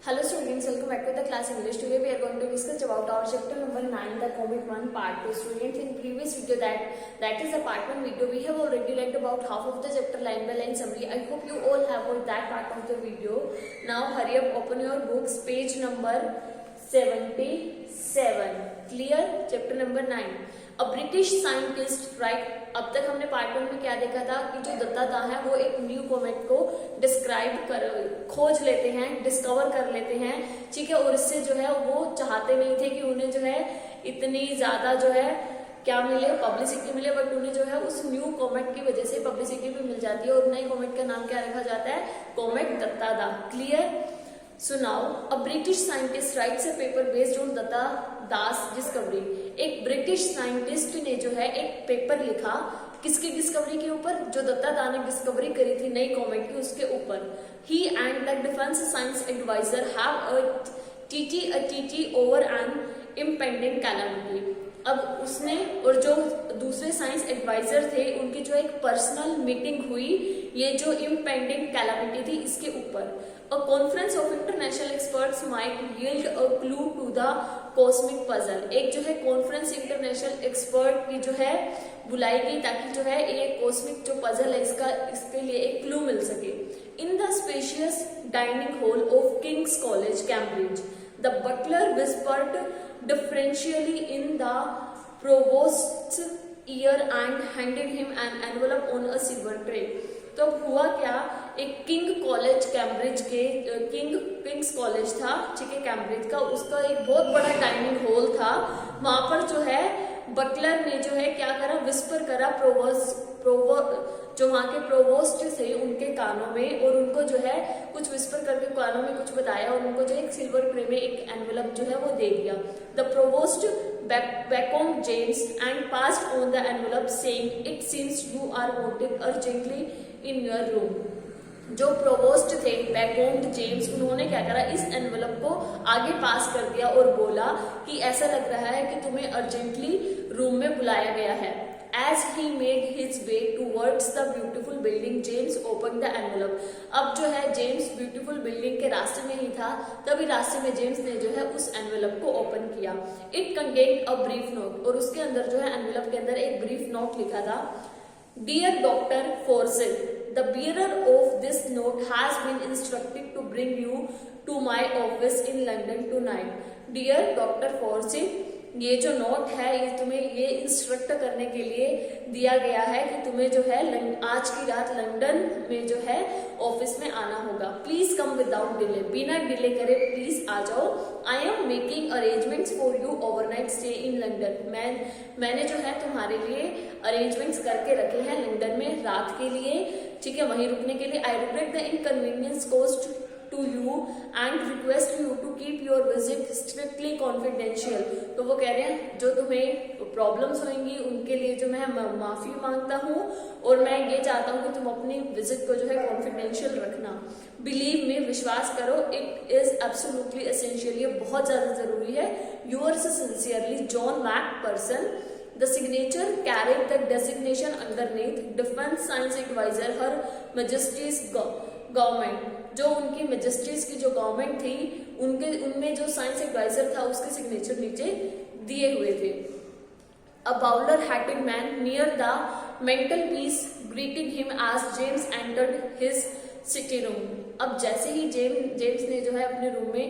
Hello students, welcome back to the class English. Today we are going to discuss about our chapter number 9, the Comic 1 part 2. Students, in previous video that is the part 1 video, we have already learned about half of the chapter line by line summary. I hope you all have watched that part of the video. Now hurry up, open your books, page number 77. Clear? Chapter number 9. A British scientist right. अब तक हमने part 1 में क्या देखा था कि जो दत्तादा है वो एक न्यू कॉमेट को खोज लेते हैं, डिस्कवर कर लेते हैं, ठीक है। और इससे जो है वो चाहते नहीं थे कि उन्हें जो है इतनी ज्यादा जो है क्या मिले, पब्लिसिटी मिले, बट उन्हें जो है उस न्यू कॉमेट की वजह से पब्लिसिटी भी मिल जाती है और नए कॉमेट का नाम क्या रखा जाता है, कॉमेट दत्तादा। Clear? So now, a British scientist writes a paper based on Datta Das discovery. एक ब्रिटिश साइंटिस्ट ने जो है एक पेपर लिखा किसकी डिस्कवरी के ऊपर, जो दत्ता दा ने डिस्कवरी करी थी नई कॉमेट की, उसके ऊपर। He and the defence science adviser have a tete over an impending calamity. अब उसने और जो दूसरे साइंस एडवाइजर थे उनकी जो एक पर्सनल मीटिंग हुई ये जो इम्पेंडिंग कैलामिटी थी इसके ऊपर। A conference of international experts might yield a clue to the cosmic puzzle। एक जो है कॉन्फ्रेंस इंटरनेशनल एक्सपर्ट की जो है बुलाई गई ताकि जो है ये कॉस्मिक जो पजल है इसके लिए एक क्लू मिल सके। In the spacious dining hall of King's College Cambridge the butler whispered deferentially in the provost's ear and handed him an envelope on a silver tray. तो हुआ क्या, एक किंग कॉलेज कैम्ब्रिज के किंग्स कॉलेज था, ठीक है, Cambridge का, उसका एक बहुत बड़ा डाइनिंग हॉल था। वहां पर जो है बटलर ने जो है क्या करा, विस्पर करा जो वहां के प्रोवोस्ट थे उनके कानों में, और उनको जो है कुछ विस्पर करके कानों में कुछ बताया और उनको जो एक सिल्वर ट्रे में एक एनवेलप जो है वो दे दिया। The provost beckoned James and passed on the envelope saying, "It seems you are wanted urgently in your room." जो प्रोवोस्ट थे बैकोन्ड जेम्स, उन्होंने क्या करा, इस एनवेलप को आगे पास कर दिया और बोला कि ऐसा लग रहा है कि तुम्हें अर्जेंटली रूम में बुलाया गया है। As he made his way towards the beautiful building, James opened the envelope। अब जो है जेम्स ब्यूटीफुल बिल्डिंग के रास्ते में ही था, तभी रास्ते में जेम्स ने जो है उस एनवेलप को ओपन किया। It contained a brief note, और उसके अंदर जो है एनवेलप के अंदर एक ब्रीफ नोट लिखा था। Dear Dr. Forsyth, the bearer of this note has been instructed to bring you to my office in London tonight। Dear Dr. Forsyth, ये जो नोट है ये तुम्हें ये इंस्ट्रक्ट करने के लिए दिया गया है कि तुम्हें जो है आज की रात लंदन में जो है ऑफिस में आना होगा। प्लीज कम विदाउट डिले, बिना डिले करे प्लीज आ जाओ। I am making arrangements for you overnight stay in London. मैंने जो है तुम्हारे लिए अरेंजमेंट्स करके रखे हैं लंदन में रात के लिए, ठीक है, वहीं रुकने के लिए। I regret the inconvenience caused to you and request you to keep your visit strictly confidential। तो वो कह रहे हैं जो तुम्हें प्रॉब्लम्स होंगी उनके लिए जो मैं माफी मांगता हूँ और मैं ये चाहता हूँ कि तुम अपनी विजिट को जो है कॉन्फिडेंशियल रखना। बिलीव में, विश्वास करो, इट इज एब्सोल्युटली एसेंशियल, ये बहुत ज्यादा जरूरी है। Yours sincerely John McPherson. The signature carried the designation underneath Defense Science Advisor, Her Majesty's Government। जो उनकी मेजेस्टीज की जो गवर्नमेंट थी उनमें जो साइंस एडवाइजर था उसके सिग्नेचर नीचे दिए हुए थे। A bowler hatted man near the mantelpiece greeted him as James entered his sitting room। अब जैसे ही जेम्स ने जो है अपने रूम में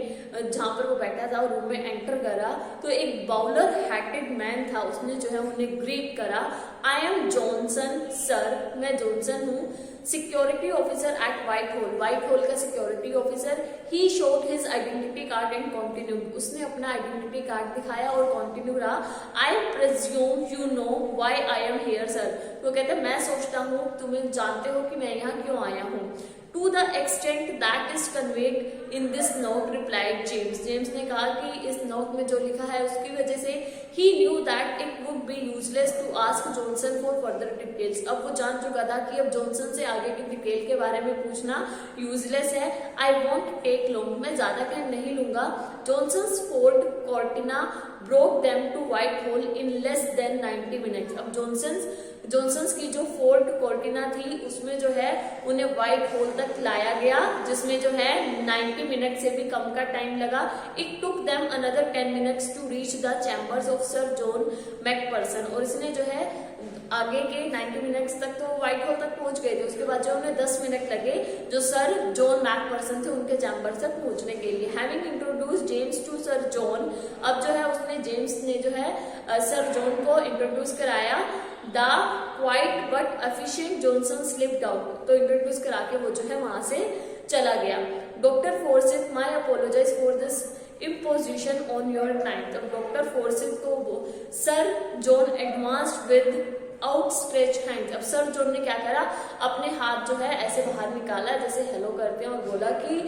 जहां पर वो बैठा था रूम में एंटर करा तो एक बाउलर हैटेड मैन था, उसने जो है उन्हें ग्रीट करा। आई एम जॉनसन सर, मैं जॉनसन हूँ, security officer at Whitehall का security officer. He showed his identity card and continued, उसने अपना आइडेंटिटी कार्ड दिखाया और कॉन्टिन्यू रहा। I presume you know why I am here sir. वो कहते हैं मैं सोचता हूँ तुम्हें जानते हो कि मैं यहाँ क्यों आया हूँ। To the extent that is conveyed in this note, replied James। James ने कहा कि इस नोट में जो लिखा है उसकी वजह से he knew that it would be useless to ask Johnson for further details. अब वो जान चुका था कि अब जॉनसन से आगे की डिटेल के बारे में पूछना यूजलेस है। आई वॉन्ट टेक लॉन्ग, मैं ज्यादा टाइम नहीं लूंगा। Johnson's Ford Cortina brought them to Whitehall in less than 90 minutes. अब जॉनसन्स की जो फोर्ट कॉर्टिना थी उसमें जो है उन्हें व्हाइट होल तक लाया गया, जिसमें जो है 90 मिनट से भी कम का टाइम लगा। It took them another 10 minutes to reach the chambers of Sir John McPherson. और इसने जो है आगे के 90 मिनट्स तक तो व्हाइट होल तक पहुंच गए थे, उसके बाद जो उन्हें 10 मिनट लगे जो सर जॉन मैकपर्सन थे उनके चैम्बर तक पहुंचने के लिए। Having introduce James to sir John, अब जो है उसने जेम्स ने जो है सर जॉन को इंट्रोड्यूस कराया। The quiet but efficient Johnson slipped out, तो इंट्रोड्यूस करा के वो जो है वहां से चला गया। Doctor Forsyth, my apologize for this imposition on your time। तो डॉक्टर फोर्सिथ को वो sir John advanced with outstretched hands. अब सर जॉन ने क्या करा, अपने हाथ जो है ऐसे बाहर निकाला जैसे हेलो करते हैं और बोला कि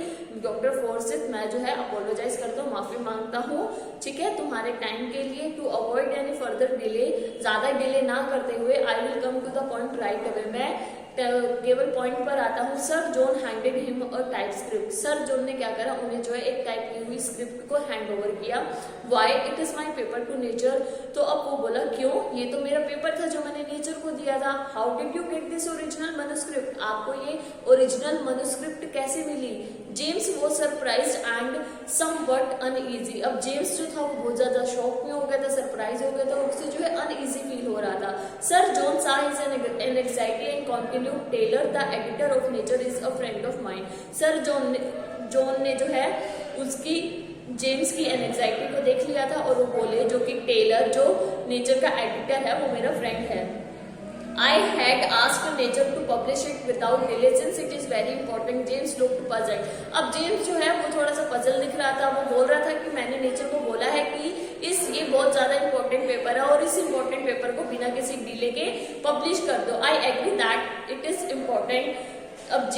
डॉक्टर फोर्सिथ मैं जो है अपोलोजाइज करता हूँ, माफी मांगता हूँ, ठीक है, तुम्हारे टाइम के लिए। To avoid any further delay, ज्यादा डिले ना करते हुए I will come to the point right away, मैं केवल पॉइंट पर आता हूँ। Sir John handed him a typescript, sir John ने क्या करा, उन्हें जो है एक टाइप की हुई स्क्रिप्ट को हैंड ओवर किया। Why, it is my paper to Nature. तो अब वो बोला क्यों, ये तो मेरा पेपर था जो मैंने नेचर को दिया था। How did you get this original manuscript, आपको ये ओरिजिनल मैन्युस्क्रिप्ट कैसे मिली। जेम्स वो सरप्राइज एंड समवट अनईजी। अब जेम्स जो था वो बहुत ज्यादा शॉक में हो गया था, सरप्राइज हो गया था, उससे जो है अनईजी फील हो रहा था। Sir John saw his an anxiety and continue Taylor the editor of Nature is a friend of mind. Sir John ने जो है उसकी जेम्स की एंजाइटी को देख लिया था और वो बोले, जो कि टेलर जो नेचर का एडिटर है वो मेरा फ्रेंड है। I had asked nature to publish it without delay since it is very important। James looked puzzled। अब जेम्स जो है वो थोड़ा सा पजल दिख रहा था, वो बोल रहा था कि मैंने नेचर को बोला है कि ये बहुत ज्यादा इंपॉर्टेंट पेपर है और इस इंपॉर्टेंट पेपर को बिना किसी डिले के पब्लिश कर दो। I agree that it is important. अब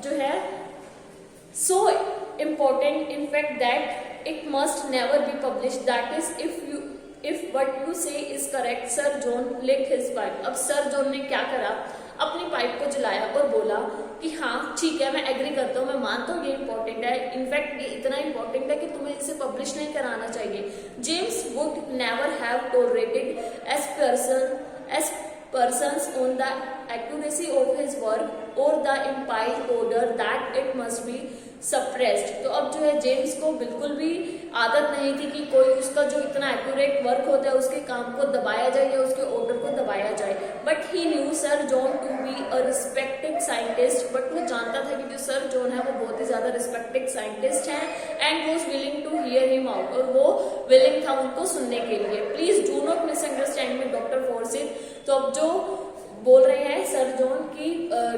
जो है so important in fact that it must never be published, that is if what you say is correct। Sir John lit his pipe। अब sir John ने क्या करा, अपनी pipe को जलाया और बोला कि हाँ ठीक है, मैं एग्री करता हूँ, मैं मानता हूँ ये इंपॉर्टेंट है, इनफैक्ट ये इतना इंपॉर्टेंट है कि तुम्हें इसे पब्लिश नहीं कराना चाहिए। James would never have tolerated as persons on the accuracy of his work or the implied order that it must be suppressed। तो अब जो है जेम्स को बिल्कुल भी आदत नहीं थी कि कोई उसका जो इतना एक्यूरेट वर्क होता है उसके काम को दबाया जाए या उसके ऑर्डर को दबाया जाए। But he knew sir John to be a respected scientist, but वो जानता था कि जो सर जॉन है वो बहुत ही ज्यादा रिस्पेक्टेड साइंटिस्ट हैं and was willing to hear him out, और वो विलिंग था उनको सुनने के लिए। Please do not misunderstand me doctor Forsyth. तो अब जो बोल रहे हैं सर जॉन की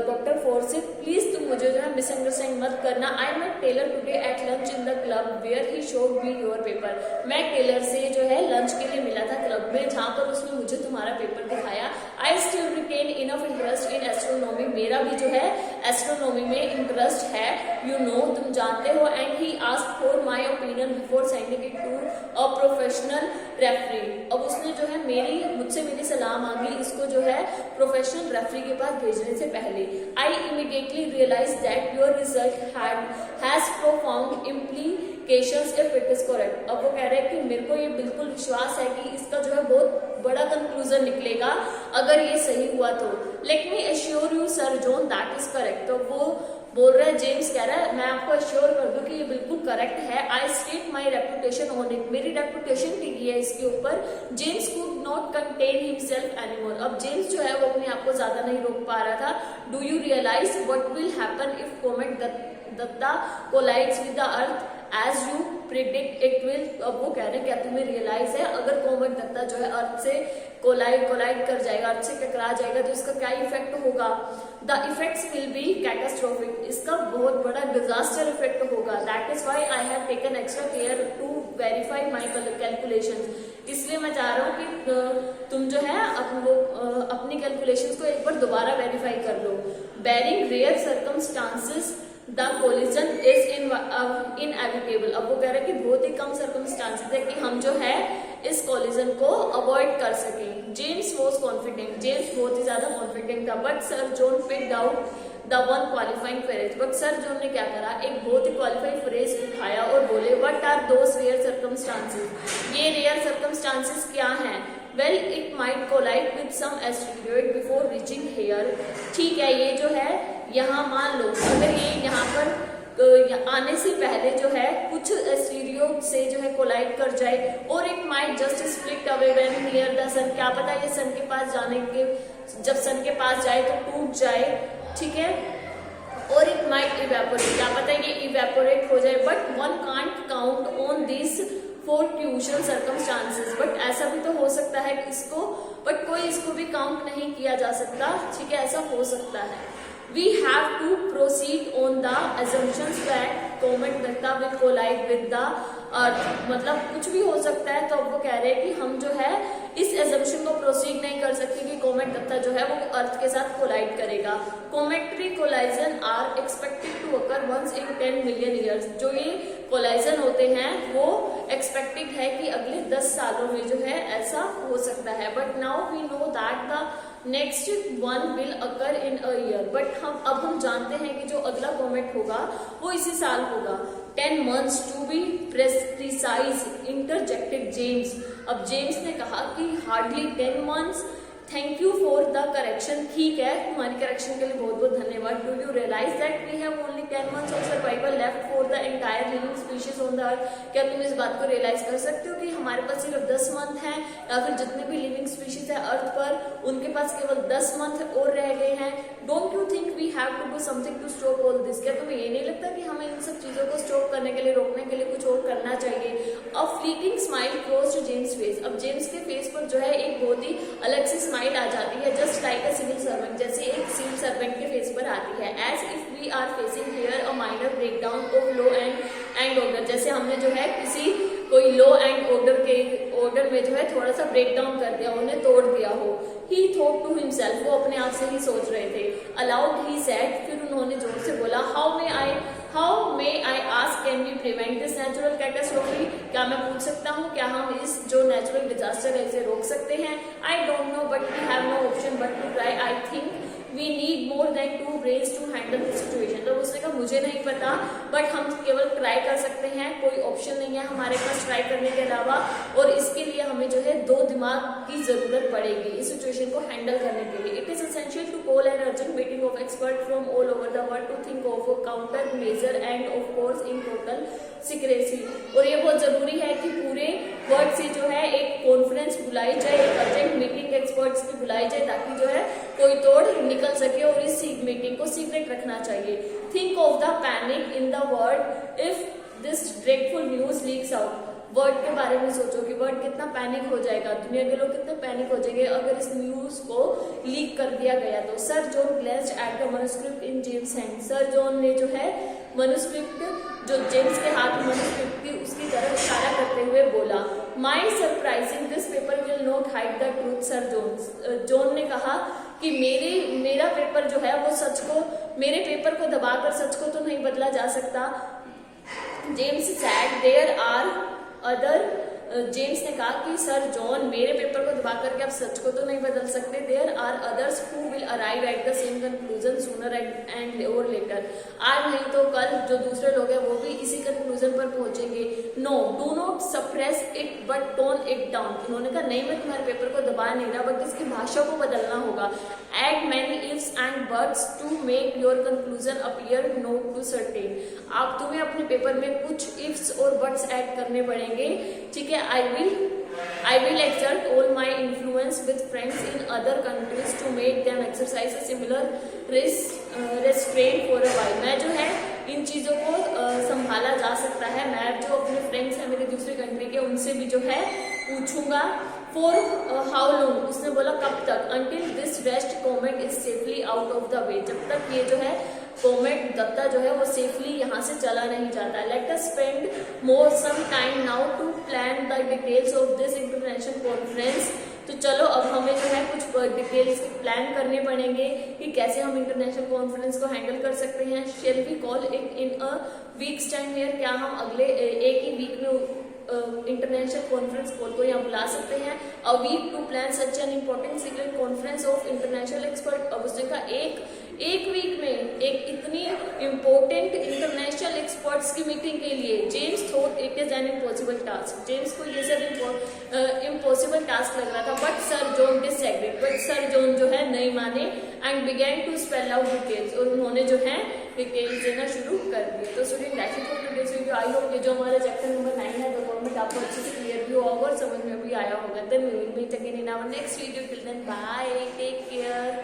डॉक्टर फोर्सिथ, प्लीज तुम मुझे जो है मिसअंडरस्टैंड मत करना। I met Taylor today at lunch in the club where he showed me your paper. मैं टेलर से जो है लंच के लिए मिला था क्लब में, जहां पर उसने मुझे तुम्हारा पेपर दिखाया। I still retain enough interest in astronomy, मेरा भी जो है एस्ट्रोनॉमी में इंटरेस्ट है, यू नो, तुम जानते हो। And he asked for my opinion before sending it to a professional referee. अब उसने जो है मुझसे मेरी सलाह मांगी इसको जो है प्रोफेशनल रेफरी के पास भेजने से पहले। I immediately realise that your result has profound implications if it is correct. अब वो कह रहे हैं कि मेरे को ये बिल्कुल विश्वास है कि इसका जो है बहुत बड़ा कंक्लूजन निकलेगा अगर ये सही हुआ तो। Let me assure you sir John that is correct. तो वो बोल रहा है, जेम्स कह रहा है मैं आपको एश्योर कर दूं कि ये बिल्कुल करेक्ट है। I stake my reputation on it, मेरी रेपुटेशन टिकी है इसके ऊपर। James could not contain himself anymore. अब जेम्स जो है वो अपने आप को ज्यादा नहीं रोक पा रहा था। Do you realise what will happen if comet Datta collides with the earth as you predict it will. अब वो कह रहे हैं क्या तुम्हें रियलाइज है अगर कोमेट दत्ता जो है अर्थ से कोलाइड कर जाएगा, अर्थ से टकरा जाएगा, तो इसका क्या इफेक्ट होगा। The effects will be catastrophic, इसका बहुत बड़ा डिजास्टर इफेक्ट होगा। That is why I have taken extra care to verify my calculations. इसलिए मैं चाह रहा हूँ कि तुम जो है अपनी कैलकुलेशंस को एक बार दोबारा वेरीफाई कर लो। Barring rare circumstances the collision is inevitable. अब वो कह रहे हैं कि बहुत ही कम सर्कमस्टांसेस है कि हम जो है इस कॉलिजन को अवॉइड कर सकें। जेम्स वॉज कॉन्फिडेंट, जेम्स बहुत ही ज्यादा कॉन्फिडेंट था, but sir John picked out the one qualifying phrase. But sir John ने क्या करा, एक बहुत ही क्वालिफाइड फ्रेज उठाया और बोले what are those rare circumstances, ये रेयर सर्कमस्टांसेस क्या हैं। Well it might collide with some asteroid before reaching here. ठीक है, ये जो है यहाँ मान लो अगर ये यहाँ पर आने से पहले जो है कुछ एस्टेरॉयड से जो है कोलाइड कर जाए, और it might just split away when near the sun. क्या पता ये सन के पास जाने के, जब सन के पास जाए तो टूट जाए, ठीक है। और इट माइट इवेपोरेट, क्या पता ये इवेपोरेट हो जाए, but one can't count on this fortuitous circumstances. But ऐसा भी तो हो सकता है इसको, बट कोई इसको भी काउंट नहीं किया जा सकता, ठीक है, ऐसा हो सकता है। We have to proceed on the assumptions that comet Datta will collide with the अर्थ। मतलब कुछ भी हो सकता है, तो अब वो कह रहे हैं कि हम जो है इस एजम्पशन को प्रोसीड नहीं कर सकते कि कोमेट दत्ता जो है वो अर्थ के साथ कोलाइड करेगा। Cometary collisions are expected to occur once in 10 million years. जो ये कोलाइजन होते हैं वो एक्सपेक्टेड है कि अगले 10 सालों में जो है ऐसा हो सकता है। But now we know that the next one will occur in a year. But हम जानते हैं कि जो अगला कोमेट होगा वो इसी साल होगा। 10 months to be precise, interjected James. अब जेम्स ने कहा कि hardly 10 months। Thank you for the correction, ठीक है, तुम्हारी करेक्शन के लिए बहुत बहुत धन्यवाद। Do you realise that we have only 10 months of survival left for the entire living species on the earth. क्या तुम इस बात को रियलाइज कर सकते हो कि हमारे पास सिर्फ 10 month हैं, या फिर जितने भी लिविंग स्पीशीज है अर्थ पर उनके पास केवल 10 month और रह गए हैं। Don't you think we have to do something to stop all this. क्या तुम्हें ये नहीं लगता कि हमें इन सब चीजों को स्टॉप करने के लिए, रोकने के लिए कुछ और करना चाहिए। A fleeting smile crossed James face. अब जेम्स के फेस पर जो है एक बहुत ही अलग सी स्माइल आ जाती है, just like a civil servant, जैसे एक सिविल सर्वेंट के फेस पर आती है। As if we are facing here a minor breakdown of law and order. जैसे हमने जो है किसी कोई लॉ एंड ऑर्डर में जो है थोड़ा सा ब्रेक डाउन कर दिया, उन्हें तोड़ दिया हो। ही थॉट टू हिमसेल्फ, वो अपने आप से ही सोच रहे थे। अलाउड ही सेड, फिर उन्होंने जोर से बोला, how may I ask can we prevent this natural catastrophe. क्या मैं पूछ सकता हूँ क्या हम इस जो नेचुरल डिजास्टर है इसे रोक सकते हैं। I don't know but we have no option but to try. I think we need more than 2 brains to handle this situation. तो उसने कहा मुझे नहीं पता, बट हम केवल ट्राई कर सकते हैं, कोई ऑप्शन नहीं है हमारे पास ट्राई करने के अलावा, और इसके लिए हमें जो है 2 दिमाग की जरूरत पड़ेगी इस सिचुएशन को हैंडल करने के लिए। It is essential to call an urgent meeting of expert from all over the world to think of counter measure and of course in total secrecy. और ये बहुत जरूरी है कि पूरे वर्ल्ड से जो है एक कॉन्फ्रेंस बुलाई जाए, एक अर्जेंट मीटिंग एक्सपर्ट्स की बुलाई जाए, ताकि जो है कोई तोड़ निकल सके, और इस मीटिंग को सीक्रेट रखना चाहिए। Think of the panic in the world if this dreadful news leaks out. World के बारे में सोचो कि वर्ल्ड कितना पैनिक हो जाएगा, दुनिया के लोग कितने पैनिक हो जाएंगे अगर इस न्यूज को लीक कर दिया गया तो। Sir John glanced at the manuscript in James hand. Sir John ने जो है मैन्युस्क्रिप्ट जो जेम्स के हाथ में मैन्युस्क्रिप्ट थी उसकी तरफ इशारा करते हुए बोला, my surprising this paper will not hide the truth. Sir John ने कहा कि मेरा पेपर जो है वो सच को, मेरे पेपर को दबाकर सच को तो नहीं बदला जा सकता। James said there are other. James ने कहा कि सर जॉन मेरे पेपर को दबा करके आप सच को तो नहीं बदल सकते। There are others who will arrive at the same conclusion sooner and or later. आज नहीं तो कल जो दूसरे लोग हैं वो भी इसी कंक्लूजन पर पहुंचेंगे। No do not suppress it but tone it down. इन्होंने कहा नहीं मैं तुम्हारे पेपर को दबा नहीं रहा, बट इसकी भाषा को बदलना होगा। Add many ifs and buts to make your conclusion appear not too certain. आप तुम्हें अपने पेपर में कुछ इफ्स और बट्स ऐड करने पड़ेंगे, ठीक है। I will exert all my influence with friends in other countries to make them exercise a similar restraint for a while। मैं जो है इन चीजों को संभाला जा सकता है। मैं जो अपने फ्रेंड्स हैं मेरे दूसरे कंट्री के, उनसे भी जो है पूछूंगा। फॉर हाउ लॉन्ग, उसने बोला कब तक। Until this rest comet is safely out of the way, जब तक ये जो है कोमेट दत्ता जो है वो सेफली यहाँ से चला नहीं जाता। Let us spend more some time now to plan the details of this international conference. तो चलो अब हमें जो है कुछ डिटेल्स प्लान करने पड़ेंगे कि कैसे हम इंटरनेशनल कॉन्फ्रेंस को हैंडल कर सकते हैं। Shall we call it in a week's time here. क्या हम अगले एक ही वीक में इंटरनेशनल कॉन्फ्रेंस कॉल को यहाँ बुला सकते हैं। A week to plan such an important secret conference of international expert. अब उसने कहा एक वीक में एक इतनी इम्पोर्टेंट इंटरनेशनल एक्सपर्ट्स की मीटिंग के लिए James thought it is an impossible task. James को ये सब इम्पॉसिबल टास्क लग रहा था, but sir John disagreed. But sir John जो है नहीं माने and began to spell out details, और उन्होंने जो है डिटेल्स देना शुरू कर दिए। तो student that's it for today's video. I hope ये जो हमारा चैप्टर नंबर 9 है गवर्नमेंट आपको अच्छे से क्लियर भी होगा और समझ में भी आया होगा। Then we will meet again in our next video. Till then bye, take care.